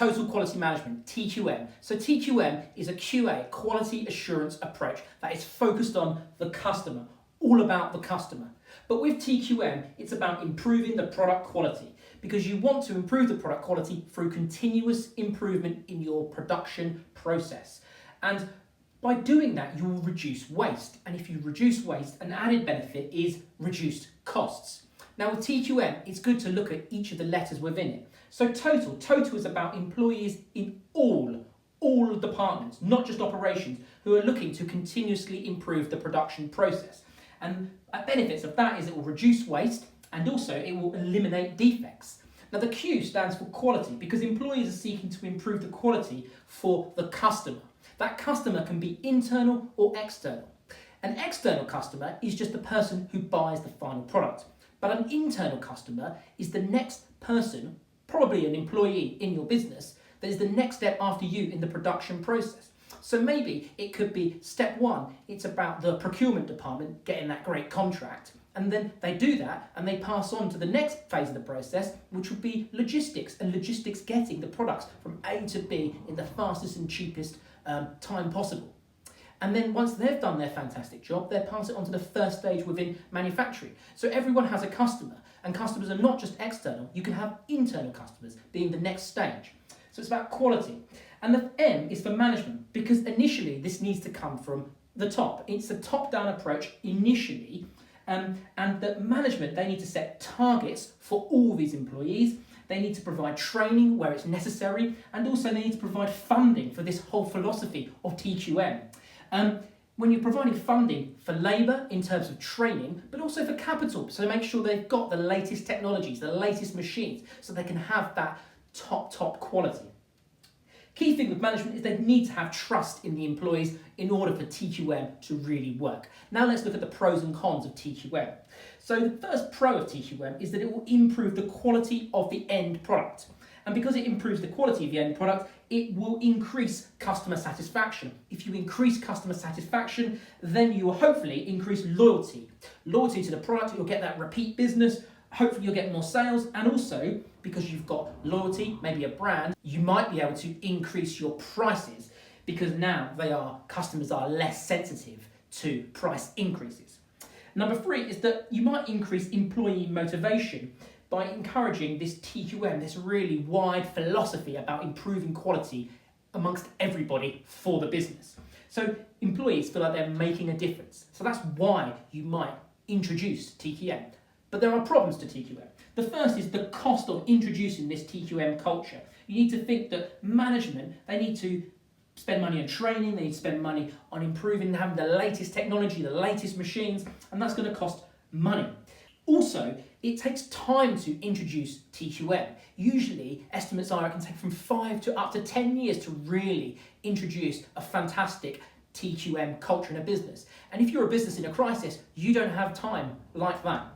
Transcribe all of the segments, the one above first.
total quality management, TQM. So TQM is a QA, quality assurance approach that is focused on the customer, all about the customer. But with TQM, it's about improving the product quality because you want to improve the product quality through continuous improvement in your production process. And by doing that, you will reduce waste. And if you reduce waste, an added benefit is reduced costs. Now with TQM, it's good to look at each of the letters within it. So total is about employees in all departments, not just operations, who are looking to continuously improve the production process. And benefits of that is it will reduce waste and also it will eliminate defects. Now the Q stands for quality because employees are seeking to improve the quality for the customer. That customer can be internal or external. An external customer is just the person who buys the final product. But an internal customer is the next person, probably an employee in your business, that is the next step after you in the production process. So maybe it could be step one, it's about the procurement department getting that great contract. And then they do that and they pass on to the next phase of the process, which would be logistics, and logistics getting the products from A to B in the fastest and cheapest time possible. And then once they've done their fantastic job, they pass it on to the first stage within manufacturing. So everyone has a customer, and customers are not just external. You can have internal customers being the next stage. So it's about quality. And the M is for management, because initially this needs to come from the top. It's a top-down approach initially, and the management, they need to set targets for all these employees. They need to provide training where it's necessary, and also they need to provide funding for this whole philosophy of TQM. When you're providing funding for labour in terms of training, but also for capital, so make sure they've got the latest technologies, the latest machines, so they can have that top quality. Key thing with management is they need to have trust in the employees in order for TQM to really work. Now let's look at the pros and cons of TQM. So the first pro of TQM is that it will improve the quality of the end product. And because it improves the quality of the end product, it will increase customer satisfaction. If you increase customer satisfaction, then you will hopefully increase loyalty. Loyalty to the product, you'll get that repeat business, hopefully you'll get more sales, and also because you've got loyalty, maybe a brand, you might be able to increase your prices because now customers are less sensitive to price increases. Number 3 is that you might increase employee motivation by encouraging this TQM, this really wide philosophy about improving quality amongst everybody for the business. So employees feel like they're making a difference. So that's why you might introduce TQM. But there are problems to TQM. The first is the cost of introducing this TQM culture. You need to think that management, they need to spend money on training, they need to spend money on improving, having the latest technology, the latest machines, and that's going to cost money. Also, it takes time to introduce TQM. Usually, estimates are it can take from 5 to up to 10 years to really introduce a fantastic TQM culture in a business. And if you're a business in a crisis, you don't have time like that.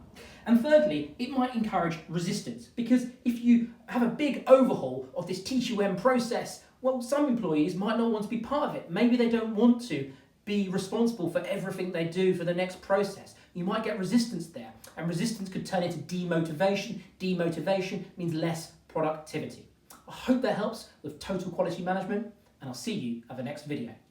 And thirdly, it might encourage resistance, because if you have a big overhaul of this TQM process, well, some employees might not want to be part of it. Maybe they don't want to be responsible for everything they do for the next process. You might get resistance there, and resistance could turn into demotivation. Demotivation means less productivity. I hope that helps with total quality management, and I'll see you at the next video.